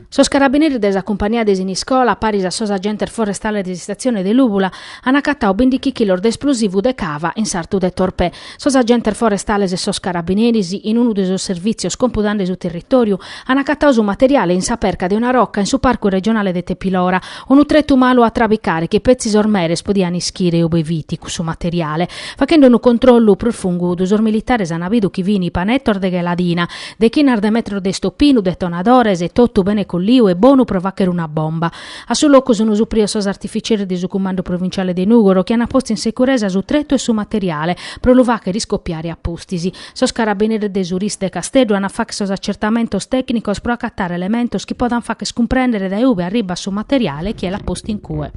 Sos carabinieri desa compagniades in iscola, paris a sos agentes forestale di stazione de Lubula, hanno accattato 20 kg di esplosivo de cava in sartu de Torpè. Sos agentes forestales e sos carabinieri, in uno dei sos servizi computando sul territorio, hanno accattato su materiale in saperca di una rocca in su parco regionale de Tepilora, un utretto malo a trabicare che pezzi sormeres podiano ischire o beviti su materiale, facendo un controllo profondo dos militares hanno avuto chi vini panettor de geladina, de chinar de metro de stoppino, detonadores e tutto bene Liu e Bonu provaccher una bomba. A suo loco sono suprio sos artificieri di su comando provinciale di Nugoro che hanno posto in sicurezza su tretto e su materiale, pro luvacche riscoppiare a postisi. Sos carabinieri de Suris de Castello hanno fatto sos accertamentos tecnicos pro accattare elementos che podan fare scomprendere da ove arriba su materiale che è la posta in cue.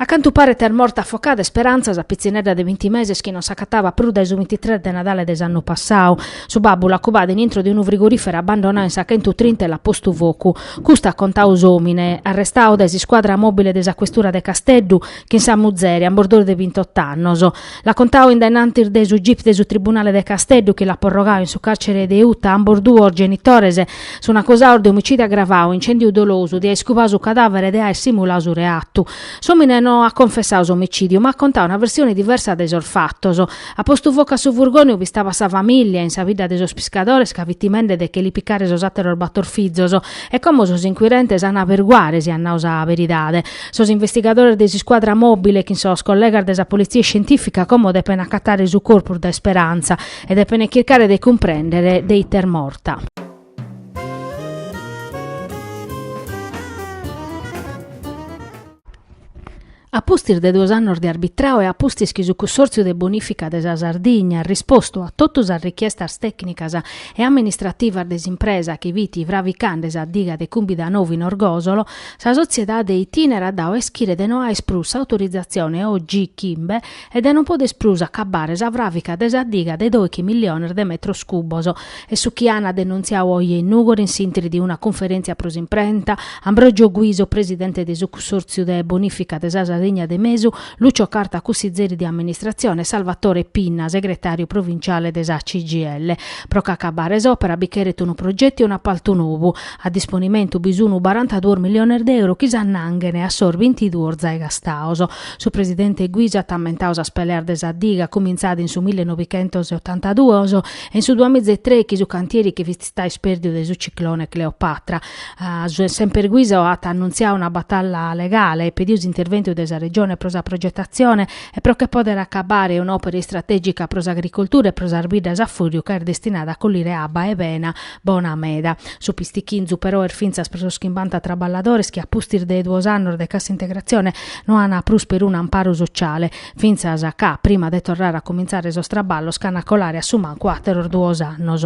A canto pare ter morta affocata speranza a pizzinera de 20 mesi che non s'accattava più dai 23 de Natale dell'anno passato. Su babbo la cubada dentro di un frigorifero abbandonato in Sacchento 30 la posto vocu. Custa contau usomine, arrestao desi squadra mobile desa questura de Castello che in San Muzzeri, a bordo de 28 anni. La contau indennanti de su gip de su tribunale de Castello che la porrogao in su carcere de Utta, a bordo genitorese, su una cosa di omicidio aggravato, incendio doloso, di scubau su cadavere de simulao su reatto. Somine ha confessato omicidio, ma contava una versione diversa de sos fattos. A posto voca su furgone vi stava sa famiglia in sa vida de sos pescadores che vittimende de che li piccare sos atero battor fizzos e come sos inquirentes hanno averguare si hanno la veridade. Sos investigadores de squadra mobile che sos collega desa polizia scientifica come de pena accattare su corpo da speranza e de pena cercare de comprendere de iter morta. A postir de 2 anni di arbitrao e a postis che su consorzio de bonifica desa Sardigna ha risposto a tutte le richieste tecnicas e amministrative desimpresa che viti vravicandes a diga de cumbi da novi in Orgosolo, sa società de itinera ha dato eschire de no ha esprusa autorizzazione OG Kimbe e de non può esprusa cabare sa vravica desa diga de 2 milioni de metros cuboso e su chi hanno denunziato oggi in Nugor in sintri di una conferenza prosimprenta Ambrogio Guiso, presidente del consorzio de bonifica desa Sardigna de Mesu, Lucio Carta Cussizzeri di amministrazione, Salvatore Pinna, segretario provinciale desa CGL. Pro cacabare opera biccheret un progetto e un appalto nuovo. A disponimento bisogno 42 milioni di euro che s'annangene a sor 22 zai gastaoso. Su presidente Guisa tammentaosa speler desa diga cominciata in su 1982 e in su 2003 che su cantieri che vi sta esperdio de su ciclone Cleopatra. Sempre Guisa ha annunziato una battaglia legale e pediusi intervento desa regione prosa progettazione e pro che poter accabare un'opera strategica prosa agricoltura e prosa arbida a furio che è destinata a collire abba e vena bona meda. Su pistichinzu però finzas preso schimbanta tra balladores che a pustir de 2 anni de cassa integrazione non hanno prus per un amparo sociale. Finzas a ca prima de tornare a cominciare so straballo scanacolare a suman 4 2 anni.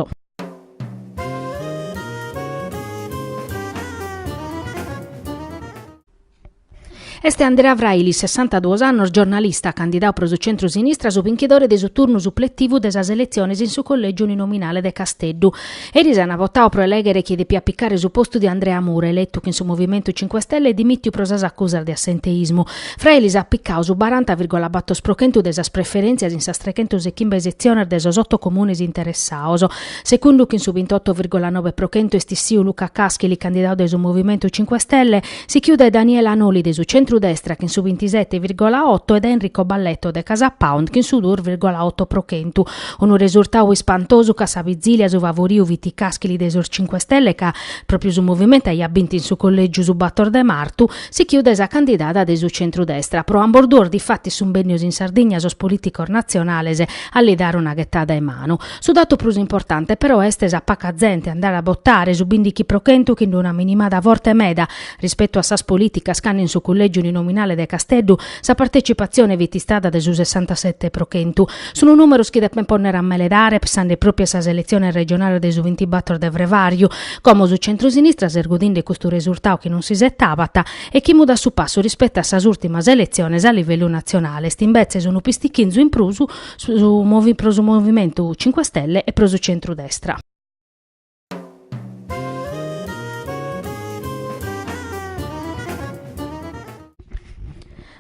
Este Andrea Vraili, 62 anni, giornalista, candidato pro su centro-sinistra, su vinchidore de su turno suppletivo desa selezione in su collegio uninominale de Castello. Eris hanno votato pro elegere chi de più appiccare su posto di Andrea Mura, eletto che in su Movimento 5 Stelle dimittiu pro sas accusar di assenteismo. Frailis appiccau su 40,4 sprochentu desas preferenzias in sas 315 sezioni de sos 8 comunes interessaos. Secondo che in su 28,9% estissiu Luca Caschili, candidato de su Movimento 5 Stelle, si chiude Daniela Noli de su centrodestra che in su 27,8 ed Enrico Balletto de Casa Pound che in su 2,8%. Un risultato ispantoso che sa Vizilia su favoriu Viti Caschili de sur 5 Stelle che proprio su movimento ha vinto in su collegio su Battor de Martu si chiude esa candidata de su centrodestra pro ambordur di fatti su benius in Sardegna sos politico nazionales a le dare una ghettata in mano. Su dato plus importante però est esa pacazente andare a bottare su bindichi prokentu che in una minimada vorte meda rispetto a sas politica scanne in su collegio uninominale de Castello sa partecipazione vitistata de su 67%. Sono numeri che deppen ponere a meledare pensando proprio a sa selezione regionale de su 24 de Vrevariu, come su centrosinistra sergodinde questo risultato che non si settavata e che muda su passo rispetto a sas ultimas elezioni a livello nazionale. Stimbezze sono pistichinzu in prusu su Movimento 5 Stelle e prosu centrodestra.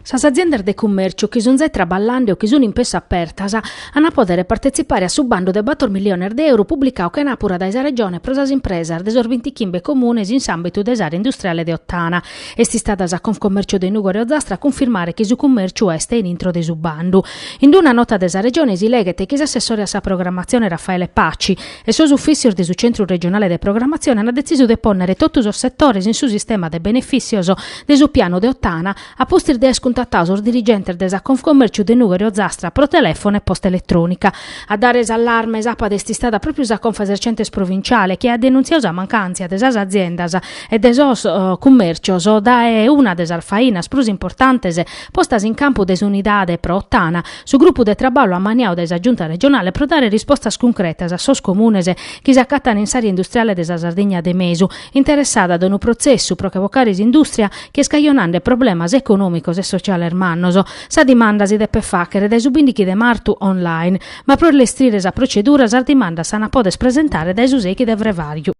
Sas aziende de commercio che sono traballando o che sono in pessa apertas hanno potere partecipare a su bando de 4 milioni di euro pubblicato che napura da esa regione pro sas impresas de sor 25 comunes in ambito des area industriale de Ottana. Esti stata a Confcommercio de Nugore o Zastra a confermare che su commercio este in intro de su bando. In una nota desa regione si legge che l'assessore a sa programmazione Raffaele Pacci e sos ufficios de su centro regionale de programmazione hanno deciso de ponere tutti os settori in su sistema de beneficios de su piano de Ottana a postir de contattato os dirigenti desa Confcommercio de Nugore o Zastra pro telefono e posta elettronica. A dare allarme esapa desti stata proprio sa Confesercentes provinciale che ha denunziato la mancanza de esas aziendas e de esos commercios da una des alfainas plus importantes postas in campo des unidade pro Ottana su gruppo de traballo a maniao desa giunta regionale pro dare rispostas concretas a sos comunes che si accattano in s'area industriale desa Sardegna de Mesu interessata ad un processo pro cavocaris industria che scaglionando problemas economicos e sociali hermannoso. Sa dimanda si deppe facere dai subindichi de martu online, ma pro l'estrire sa procedura sa dimanda sana podes presentare dai susechi de vrevario.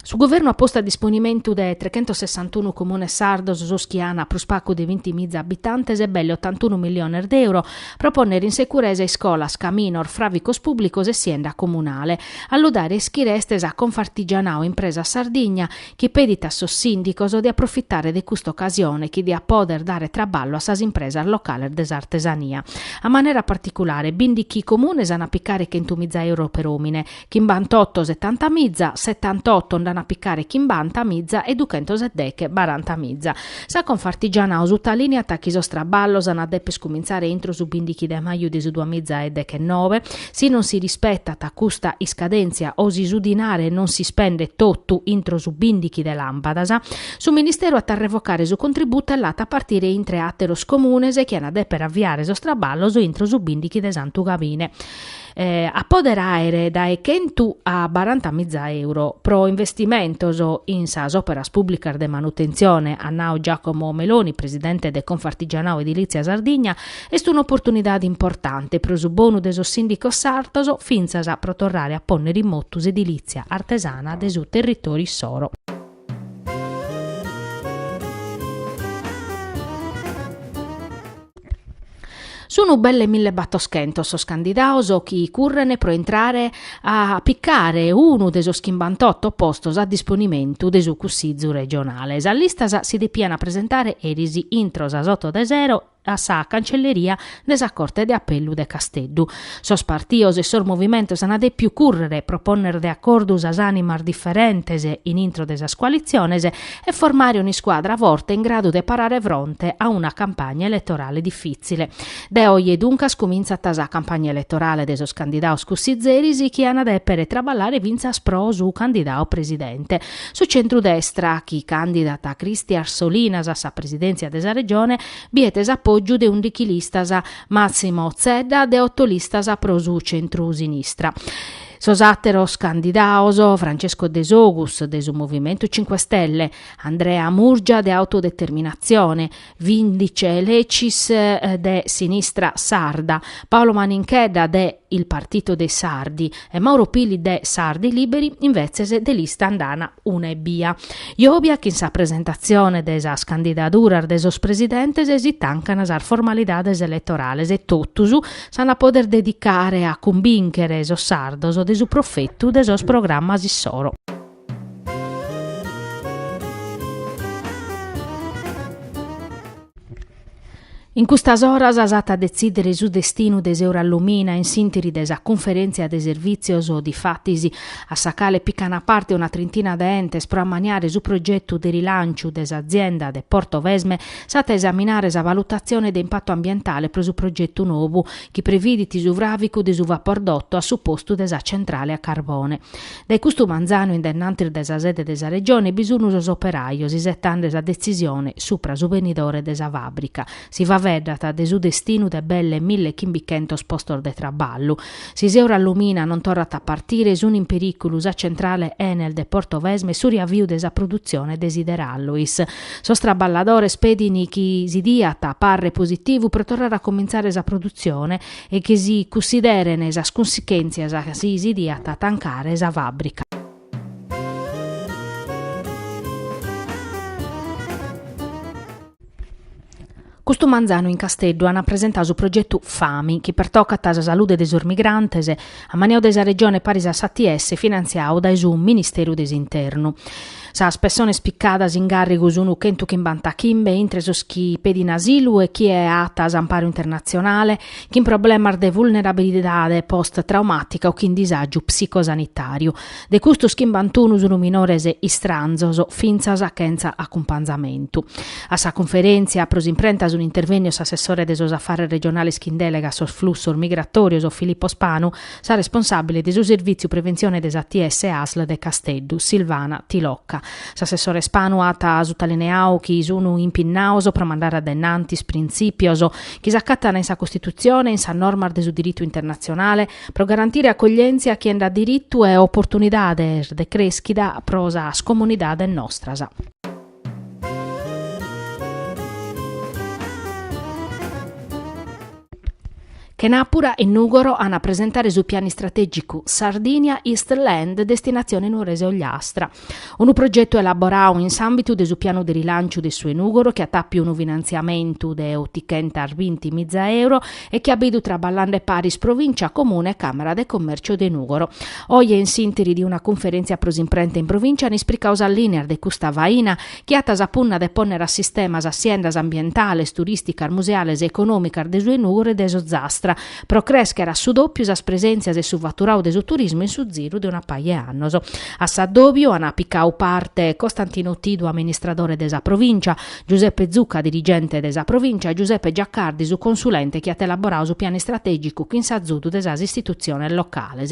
Su governo ha posto a disponimento de 361 comune sardos su Schiana pro spacco di 20.000 abitantes e belli 81 milioni di euro proponere in sicurezza e scolas, caminor, fravicos pubblicos e sienda comunale. Alludare schirestes a Confartigianao impresa Sardigna che pedita sos sindicos o di approfittare di questa occasione che di a poter dare traballo a sas impresas locali desartesania. A maniera particolare bindichi comune san appicare che 100.000 euro per omine, chimbantotto 70 mizza, 78 andano a piccare chimbanta mizza e 270 baranta mizza. Sa Confartigianao su ta linea attacchi so straballo san adeppe scominciare entro su bindichi de maio di su 2 mizza e de che 9. Si non si rispetta ta custa iscadenzia o si sudinare non si spende tottu intro su bindichi de lampadasa. Su ministero a revocare su contributo all'ata a partire in 3 atteros comunes e che hanno adeppe avviare so straballo su intro su bindichi de Santu Gavine. A poderaere da 100 a 40.000 euro pro investimentos in sas operas pubblicas de manutenzione a nao Giacomo Meloni, presidente de Confartigianao Edilizia Sardigna, est un'opportunità importante pro su bonu de sos sindicos sartos finzas a protorrare a ponere in mottus edilizia artesana de su territori soro. Sono belle 1000 battoschentos sos candidatos chi currene pro entrare a piccare uno de sos 58 postos a disponimento de su cussizzu regionale. Sa lista si depiano presentare erisi intro sa sotto de zero a sa cancelleria de sa Corte de Appellu de Casteddu. Sos partios e sos movimentos han de più currere proponer de accordus as animas differentes in intro de sas coaliziones e formare una squadra forte in grado de parare fronte a una campagna elettorale difficile. De oggi dunque scominciata sa campagna elettorale de sos candidatos cussizerisi chi hanno de per traballare vinzas pro su candidato presidente. Su centrodestra chi candidata Cristian Solinas a sa presidenza de sa regione bietes appoggio de 11 listas a Massimo Zedda de 8 listas a pro su centro-sinistra. Sos atteros candidatos Francesco De Sogus de su Movimento 5 Stelle, Andrea Murgia de Autodeterminazione, Vindice Lecis de Sinistra Sarda, Paolo Maninchedda de Il Partito dei Sardi e Mauro Pili de Sardi Liberi invece de lista andana una e bia. Iobia che in sa presentazione de sas candidaturas de sos presidentes esitancana sar formalidades elettorales e tottusu san a poder dedicare a convincere sos sardos de su profetto de sos programmas issoro. In questas horas asat a decidere su destino des Eurallumina in sintiri desa conferenzia de servizios o di fattisi a sacale piccana parte una trentina de entes pro ammaniare su progetto de rilancio des azienda de Porto Vesme sata esaminare sa valutazione de impatto ambientale pro su progetto nuovo chi previditi su vravico de su vapordotto a supposto desa centrale a carbone. Dai custo manzano indennantir desa sede desa regione bisogno sos operaios isettande sa decisione supra su venidore desa fabbrica. Si va vedata de su destino de belle 1500 postos de traballo. Si Eurallumina non torrat a partire sun in pericolo sa centrale Enel de Porto Vesme su riavvio de sa produzione desiderallois. Sos traballadores pedini chi si diata parre positivo per tornare a cominciare sa produzione e che si considerene sa conseguenza si diata tancare sa fabbrica. Questo manzano in Casteddu hanno presentato il progetto FAMI, che per tocca a salute dei migrantes, a manio della regione Parisa SATS, finanziato da un Ministero dell'Interno. Sa persone spiccadas in garrigo su Kentu Kimbanta Kimbe, intresos chi pedi in asilo e chi è atta a amparo internazionale, chi in problema de vulnerabilità post-traumatica o chi in disagio psicosanitario. De custos Kimbantunus un minores istranzoso, finzas a chenza accompagnamento. A sa conferenza pros imprentas un intervegno assessore de sos affari regionali schindelega sos flusso migratorio o Filippo Spanu, sa responsabile de su servizio prevenzione des ATS ASL de Casteddu, Silvana Tilocca. S'assessore Spanu ata sottolineau chi sono impinnauso per mandare addennantis principioso chi s'accattano in sa Costituzione, in sa norma de su diritto internazionale, per garantire accoglienza a chi ha diritto e opportunità de crescita prosa scomunidade nostra. Che Napura e Nugoro hanno a presentare su piani strategico Sardinia East Land destinazione nuorese Ogliastra. Un progetto elaborato in ambito del piano di rilancio del suo Nugoro che attappi un finanziamento de 20.000 euro e che abidu tra Ballande Paris provincia comune e Camera de Commercio de Nugoro. Oggi in sintesi di una conferenza pros imprente in provincia ni spricausa linea de custa vaina che attas appunna de ponere a sistema aziendas ambientales, turisticas, museales e economicas de su Nugoro e de Zastra pro crescere a su doppio as presenzias e su fatturau de su turismo in su giro de una paia annos. A Saddobio hanno piccau parte Costantino Tidu, amministratore desa provincia, Giuseppe Zucca, dirigente desa provincia, e Giuseppe Giaccardi, su consulente che ha elaborato su piani strategico che in Sazzudu desa istituzione locale.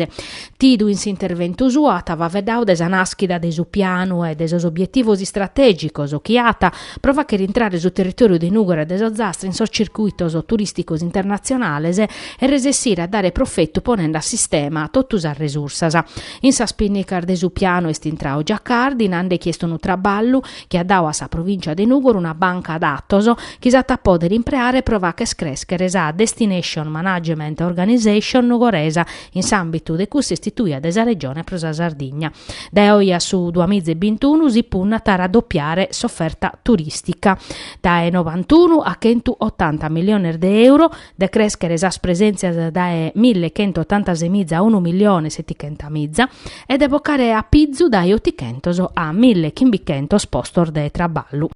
Tidu in s'intervento suo atava vedau desa naschida de su piano e de sos obiettivos strategicos o chiata prova che rientrare su territorio di Nugoro e de Zastra in sos circuitos turisticos internazionales e resessire a dare profitto ponendo a sistema tottusa risorsas. In sa spinnicar de su piano estintrao Giaccardi nande chiesto un traballo che ha dato a sa provincia de Nugoro una banca d'attoso che sa tappò de rimpreare prova che screscere sa Destination Management Organization nugoresa in s'ambito de cui si istituia desa regione prosa Sardigna. Da oggi su 2021 si punna a raddoppiare s'offerta turistica da 91 a 180 milioni di euro, de crescere sa presenza da 1.186 a 1.700.000 ed evocare a Pizzu da 800 a 1.500 postor de traballo.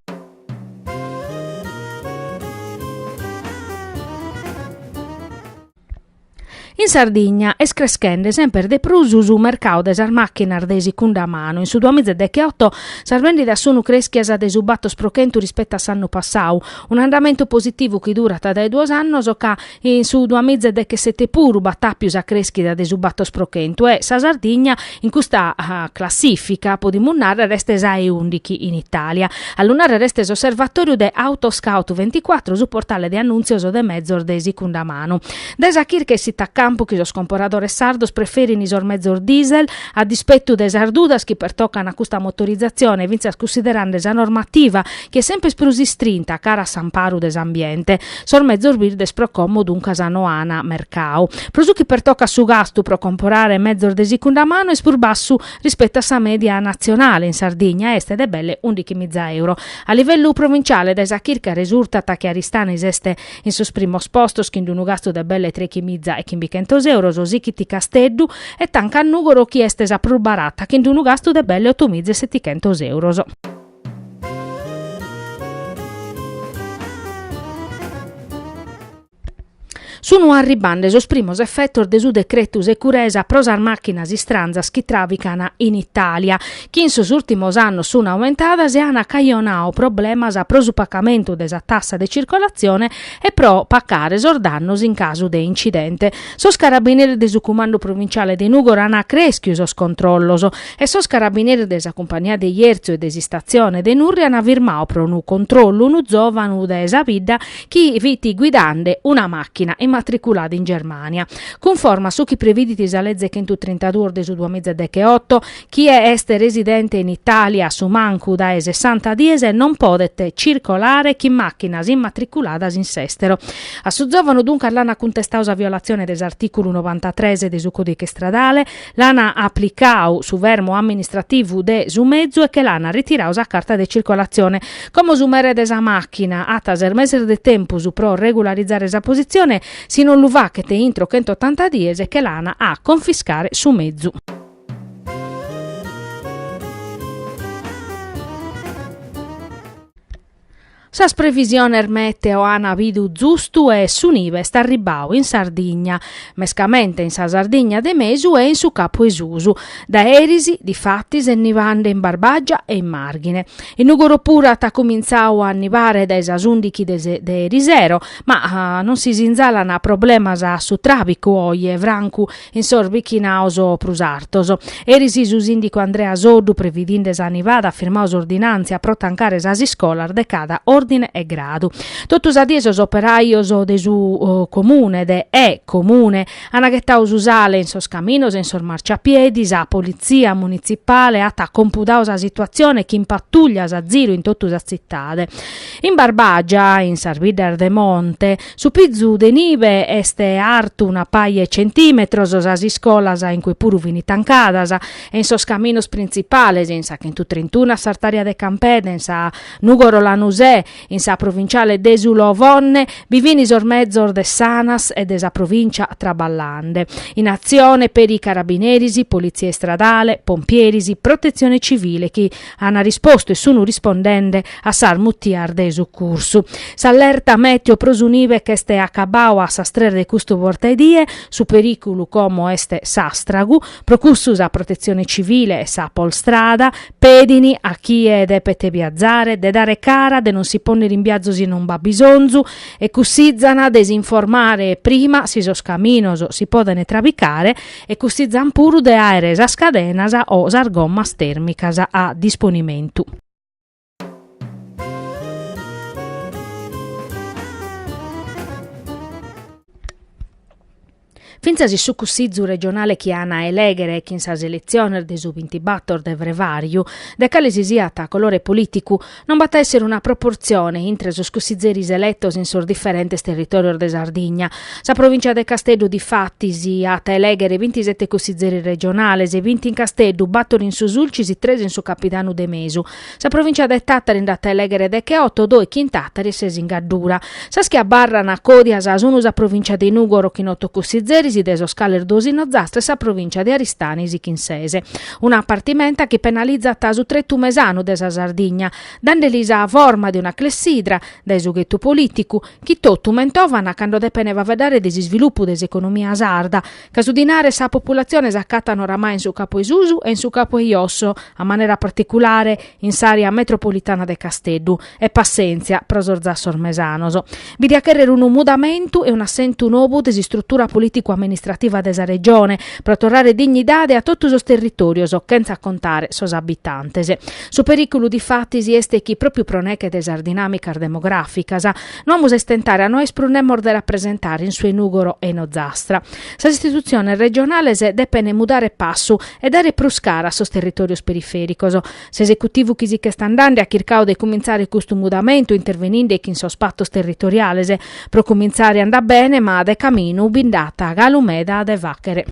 In Sardegna è crescendo sempre de prusu su mercato des macchine de seconda mano. In su 2018 sar vendita sono creschias de su batto sprochentu rispetto a s'anno passato. Un andamento positivo che dura dai 2 anni, so che in su 2017 puru battappius a crescita de su batto sprochentu e sa Sardegna in questa classifica può dimostrare resta esai 11 in Italia. All'unare resta osservatorio de Autoscout 24 su portale de annunzioso de mezzor de seconda mano. Desachir che si tacca che los comporadores sardos preferin isor mezzor diesel a dispetto des ardudas che pertoccano a questa motorizzazione vinzas considerando esa normativa che è sempre sprusistrinta cara a s'amparo des ambiente sor mezzor birdes pro comodo un casano ana mercao prosu che pertocca su gasto pro comporare mezzor de seconda mano e spur basso rispetto a sa media nazionale in Sardegna este de belle 11.000 euro a livello provinciale da esachirca risulta che Aristana esiste in sus primos postos che in un gasto de belle 3.000 e 500 euro Sosichiti Casteddu e tanca a Nugoro chi estesa barata che in un gasto de belle 8.700 euro. Sono arribando os primos effettos de su decretus e curesa prosar macchinas istranzas che travicana in Italia, che in sus ultimos annos sono aumentadas e hanno caionao problemas a prosupacamento desa tassa de circolazione e pro pacare sordannos in caso de incidente. Sos carabinieri de su comando provinciale de Nugoro hanno creschius os controllos e sos carabinieri desa compagnia de Ierzio e desistazione de Nurri hanno firmao pro nu controllo unu giovanu desa vida chi viti guidande una macchina in immatricolati in Germania. Conforma su chi previditi a legge 132 de su 2018, chi è residente in Italia su manco da 60 dies non potete circolare chi macchinas immatriculadas in s'estero. Assuzzovano dunque l'ana contestausa violazione dell'articolo 93 del codice stradale, l'ana applicau su vermo amministrativo de su mezzo e che l'ana ritirau sa carta de circolazione. Come su mere desa macchina atas er mese de tempo su pro regolarizzare esa posizione, si non lu va che te intro 180 dies e che l'ana a confiscare su mezzo. Sas previsione meteo ana vidu giustu e su nive sta ribau in Sardegna, mescamente in sa Sardegna de Mesu e in su Capo Esusu, da Erisi, di Fattis e nivande in Barbagia e in Marghine. In Ugoro pura ta cominciau a nivare da esasundichi de Erisero, ma non si zinzalana problemas su Trabico oie Vrancu in sorbichinauso prusartoso. Erisi su sindico Andrea Soddu previdindes a nivada firmaus ordinanzia pro tancare sasi scolar de cada ordine e grado. Totus adiesos operaios de su comune, de comune, anaghettaus usale in sos caminos e in sos marciapiedis, a polizia municipale ata compudaus a situazione chi in pattuglias a ziro in totus a zittade. In Barbagia, in Sarvider de Monte, su pizzu de nive este artu una paie centimetros as iscolas in cui puru vini tancadas, e in sos caminos principales, in sa 131 Sartaria de Campede, in sa Nugoro Lanusè, in sa provinciale d'Esulo Vonne, bivini sormezzor de Sanas e desa provincia Traballande. In azione per i carabinerisi, polizie stradale, pompierisi, protezione civile, chi hanno risposto e sono rispondende a sar muttiar desu cursu. S'allerta meteo prosunive che este accabau a sastrer de custo vortaidie, su periculu como este sastragu, procussus a protezione civile e sa polstrada, pedini a chi è de pete viazzare, de dare cara, de non si pone rimbiazzo si non va bisonzu, e cussizzana desinformare prima si sos caminos si podene trabicare, e cussizzan puru de aeres a scadenasa o sargommas termicas a disponimentu. Finzasi su cussizzu regionale chi ana elegere chi in sa selezione de su 20 battor de vrevariu, de cale si siata colore politicu, non batta essere una proporzione intre sos cussizzeris elettos in sor differentes territorio de Sardegna. Sa provincia de Casteddu di fatti si ata elegere 27 cussizzeri regionales e 20 in Casteddu, battor in su sulcis e 3 in su capitano de Mesu. Sa provincia de Tattari data elegere de che 8, 2 chi in Tattari e 6 in Gaddura. Sa schia barrana codias as unusa provincia de Nugoro chi 8 cussizzeri deso scaler dosino zastre sa provincia di Aristanis Chinsese. Una partimenta che penalizza tasu trettu mesano desa Sardegna, dandelisa a forma di una clessidra, da esughetto politico, chi tottu mentovana quando depeneva vedere desi sviluppo dell'economia sarda, casudinare sa popolazione saccatano oramai in su Capo Esusu e in su Capo Iosso, a maniera particolare in s'area metropolitana de Casteddu, e Passenzia, prosorza sormesanoso. Vidi che era un mudamento e un assento nuovo desi struttura politico amministrativa desa regione, per tornare dignidade a tutti os territorios, senza contare sos abitantes. Su pericolo di fatti si este chi proprio proneche desa dinamica demografica, non mus estentare a noi sprunemmor de rappresentare in sue Nugoro e no Zastra. Sa istituzione regionale se depene mudare passo e dare pruscara a sos territorios perifericos. Se esecutivo chi si che sta andando a circao de cominciare questo mudamento intervenendo in sos pattos territoriales, pro cominciare andà bene ma de camino bindata Galumeda de Vachere.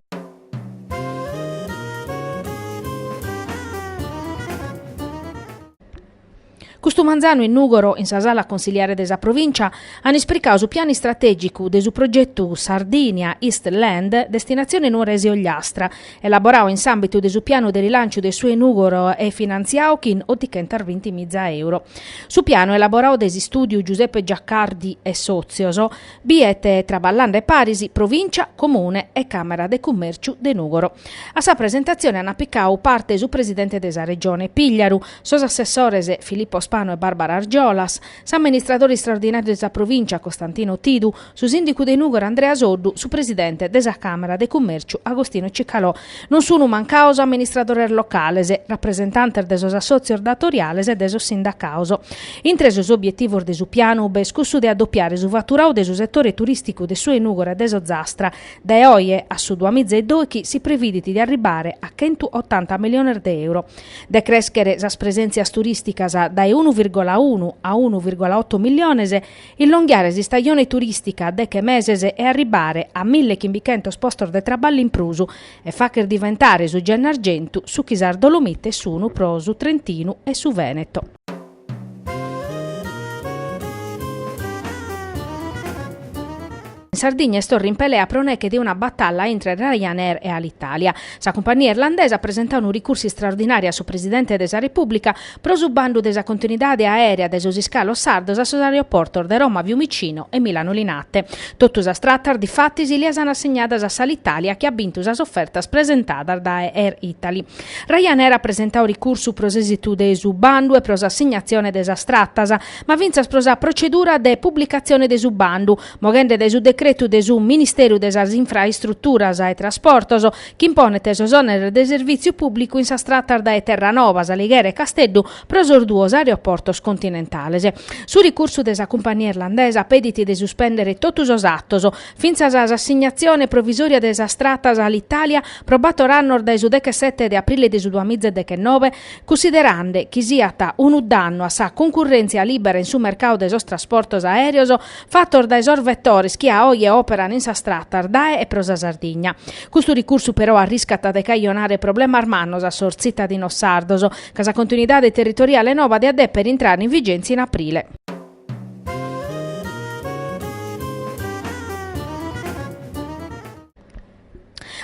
Custu manzano in Nugoro, in sa sala consigliare desa provincia, hanno ispricau su piani strategicu de su progetto Sardinia East Land, destinazione Nuoresi Ogliastra, elaborau in s'ambito de su piano de rilancio de sue Nugoro e finanziau in 20.000 euro. Su piano elaborau desi studio Giuseppe Giaccardi e Sozioso, biete Traballande e Parisi, provincia, comune e Camera de Commerciu de Nugoro. A sa presentazione hanno appicau parte su presidente desa regione Pigliaru, sos assessores Filippo Spano e Barbara Argiolas, s'amministratore straordinario della provincia Costantino Tidu, su sindico de Nugor Andrea Soddu, su presidente della Camera de Commercio Agostino Ciccalò. Non sono mancauso amministratore locale, rappresentante desos assozio datoriales e desos sindacauso. Intreso obiettivo de su piano bescussu de addoppiare su fatturau de su settore turistico de sue Nugor e deso Zastra, da oie a su 2002 chi si previditi di arrivare a 180 milioni di euro. De crescere sas presenzias turisticas dai 1,1 a 1,8 milioni, il longhiare di stagione turistica de che mese è arrivare a 1500 postor de traballo in prusu e fa che diventare su Gennargentu, su Chisar Dolomite, su Unu Prosu, Trentino e su Veneto. In Sardegna sto rimpelea proneche di una battaglia entre Ryanair e Alitalia. Sa compagnia irlandese ha presentato un ricorso straordinario su presidente della Repubblica prosubando della continuità aerea de sus scalos sardos a sus aeroportos de Roma, Fiumicino e Milano Linate. Totus a strattar di fatti si li hanno assegnadas a Salitalia che ha vinto as offertas presentadas da Air Italy. Ryanair ha presentato ricorso pros esitu de su bandu e pros assegnazione desa strattas, ma vinzas pros a procedura de pubblicazione de su bandu, mogende de su decreto de su Ministero de sas Infrastrutturas e Trasportos, che impone tesos oneri de servizio pubblico in sa strattar da Terranova, Alighiera e Casteddu prosor duos aeroportos continentales. Su ricurso desa compagnia irlandesa pediti de suspendere totus os attos, finza sa assegnazione provvisoria desa strattas all'Italia probato rannor da su 17 de aprile de su 2019, considerande chi siata un danno a sa concorrenza libera in su mercato de sos trasportos aereos, fattor da esor vettori chi a oie operano in sa strattar dae e prosa Sardigna. Questo ricorso però arriscata de caionare problema armannos a sor cittadinos sardos, casa continuità territoriale nova de adè per entrare in vigenza in aprile.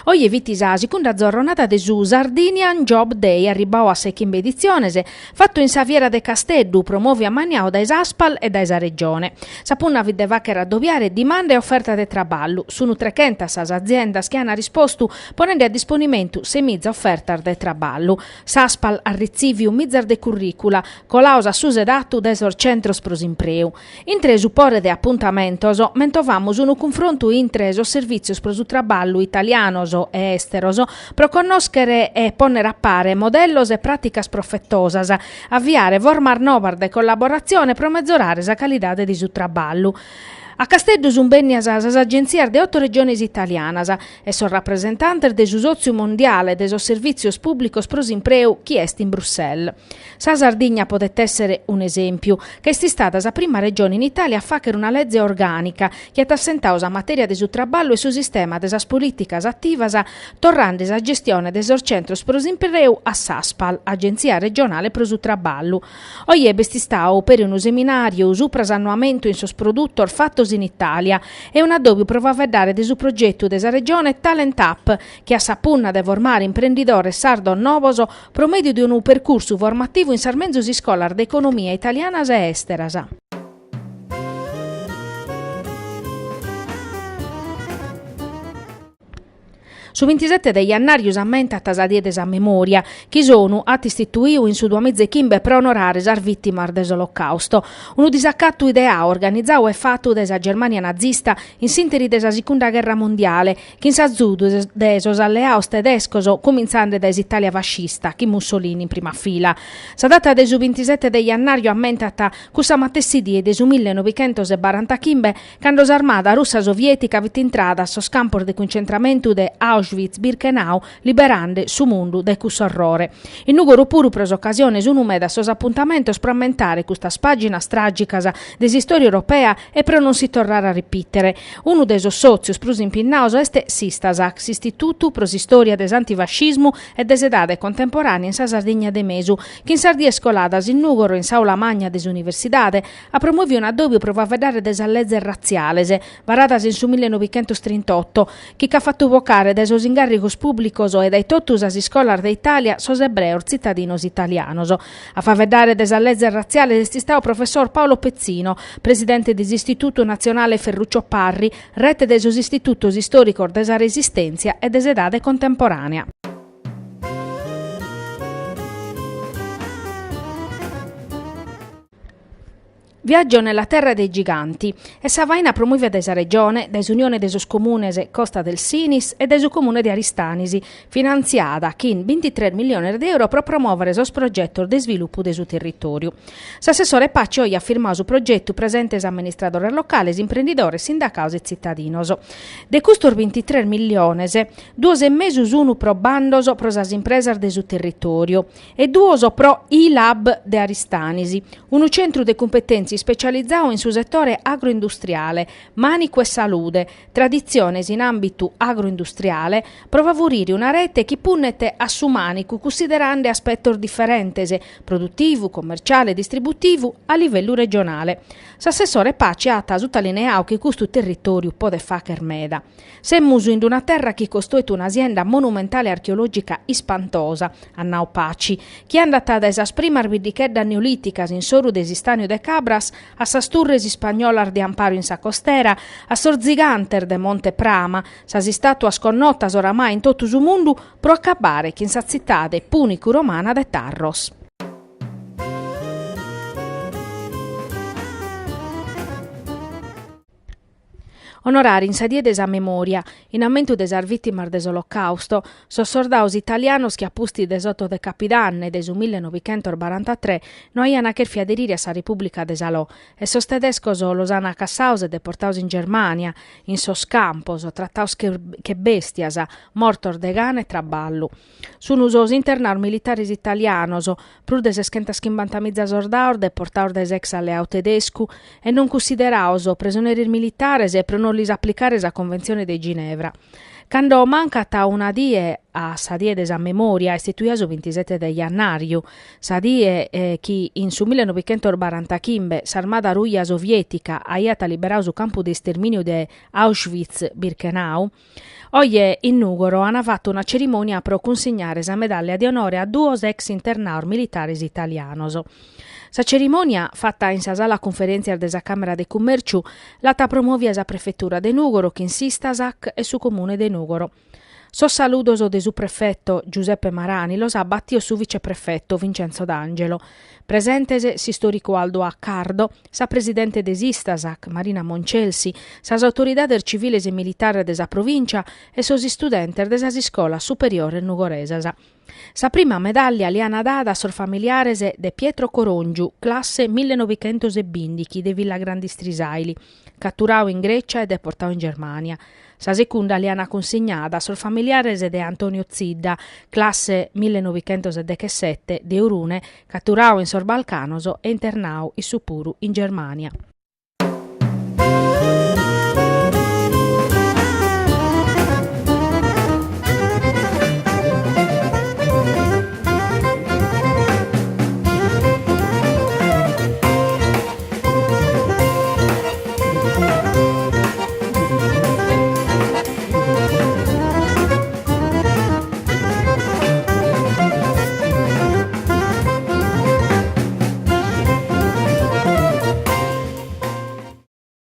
Oie vitis seconda giornata de su Sardinian Job Day arribau a secchia edizione, fatto in Saviera de Casteddu, promuove a Maniao da Aspal e da esa regione. Sapunna videva che raddoppiare domanda e offerta de traballo. Sono 300 sas aziendas che hanno risposto ponendo a disponimento semizza offerta de traballo. S'Aspal arrizivi un mizzar de curricula, colausa susedattu desor centros pros impreu. Intre supporre de appuntamentos, mentovamos un confronto intreso servizios pros traballo italianos e esteros, pro connoscere e ponere a pare modellos e praticas profettosas, avviare formar novar de collaborazione pro mezzorare sa qualità di su traballo. A Casteddu sun bennias as agenzias de 8 regiones italianas e son rappresentantes de su sozio mondiale de sos servizios públicos pros impreu chi est in Bruxelles. Sa Sardigna podet essere un esempio, che est stata sa prima regione in Italia a facere una legge organica che ha assentato sa materia de su traballo e su sistema de sas politicas attivas torrande sa gestione de sos centros pros impreu a SASPAL, Agenzia Regionale pro su Traballo. Oie bestistau per un seminario supras annuamento in sos produttor fatto in Italia e un addobbio prova a vedere del suo progetto della regione Talent Up che a sapunna de formare imprenditore sardo novoso promedio di un percorso formativo in sarmenzosi scolar d'economia italianas e esteras. Su 27 de Iannarius ammentat sa diedes a memoria, chi sono atti istituiu in su 2015 per onorare sar vittimar dell'Olocausto. Un disaccatto idea organizzau e fatto desa Germania nazista in sinteri desa Seconda Guerra Mondiale, che in s'azzudu desos alleaos tedescos, cominciando des Italia fascista, chi Mussolini in prima fila. Sa data de su 27 de Iannario ammentata cussa matessidie de su 1945, quando s'armata russa sovietica vit intrada a sos campos de concentramento de Auschwitz-Birkenau, liberando su mundu de cusso orrore. In Nugoro puru pros occasiones unume da sos appuntamentos pro ammentare custas paginas tragicas des istoria europea e pro non si tornare a ripetere. Uno de sos sozios pros impinnaus este Sistasac, Istituto pros Istoria des Antifascismu e des Edade Contemporanea in sa Sardegna de Mesu, che in Sardia scoladas in Nugoro in Saula Magna des Universidade a promuovi un addobbio pro a vedere des allezze razziales, varadas in su 1938, che ha fatto vocare des sos ingarrigos públicos e dai totus as iscolar de Italia sos ebreos cittadinos italianos. A fa vedere des allezze razziales est stato professor Paolo Pezzino, presidente des Istituto Nazionale Ferruccio Parri, rete des sos istitutos istoricos des Resistenza e des Edade Contemporanea. Viaggio nella terra dei giganti e Savaina promuove desa regione, desunione desos comunes Costa del Sinis e desu comune di Aristanisi, finanziata con 23 milioni di euro per promuovere sos progetto di sviluppo del suo territorio. L'assessore Pacci ha firmato su progetto presente amministratore locale, imprenditori, sindacato e cittadinoso. De custor 23 milioni, 2,5 uno pro bandoso pro sas impresas del suo territorio e 2 pro I-Lab de Aristanisi, un centro de competenze specializzato in sul settore agroindustriale, manico e salute, tradiziones in ambito agroindustriale, per favorire una rete che punnete a su manico considerando aspetti differenti, produttivo, commerciale e distributivo a livello regionale. L'assessore Pacci ha sottolineato che questo territorio può fare meda. Semmus in una terra che costruito un'azienda monumentale archeologica ispantosa, a Nau Pacci, che è andata da esasprimere vidichedda neolitica in soru desistanio de Cabras a sas turresi spagnolas di amparo in sa costera, a sorziganter de Monte Prama, sas istatuas connotas oramai in tutto su mundu pro accabare chi in sa cittade punicu romana de Tarros. Onorari in sadie desa memoria, in aumento desar vittimas dell'Olocausto, sos soldados italianos che appusti desotto de Capidanne desu 1943 non ian a cherfi aderire a sa Repubblica de Salò e sos tedescos los han accassaus e deportaus in Germania, in sos campos, trattaus che bestias, mortor de gana e traballu. Sun sos internaus militares italianos, prus de 650.000 soldados deportaus des ex alleaus tedescu e non consideraus prisioneris militares e pro non lis applicare la Convenzione di Ginevra. Quando mancata una die a sa die desa memoria istituita su 27 de Iannariu, sa die che in su 1945 s'armata ruglia sovietica aiat liberau su campo di sterminio de Auschwitz-Birkenau, oggi in Nugoro hanno fatto una cerimonia per consegnare la medaglia di onore a due ex internaus militares italianos. Sa cerimonia, fatta in sa sala conferenzial desa Camera de Commerciu, l'ata promuovia sa prefettura de Nugoro, che insista SAC e su comune de Nugoro. Sos saludos de su prefetto Giuseppe Marani los ha battio su viceprefetto Vincenzo D'Angelo. Presentese si storico Aldo Accardo, sa presidente des Istasac Marina Moncelsi, sas autoridades civiles e militares desa provincia e sos studentes desa scola superiore nugoresasa. Sa prima medaglia li hanno data a sor familiares de Pietro Corongiu, classe 1920 de Villa Grandistrisaili, catturau in Grecia e deportau in Germania. Sa seconda li hanno consegnata a sor familiares de Antonio Zidda, classe 1917 de Urune, catturau in Sor Balcanoso e internau in Supuru in Germania.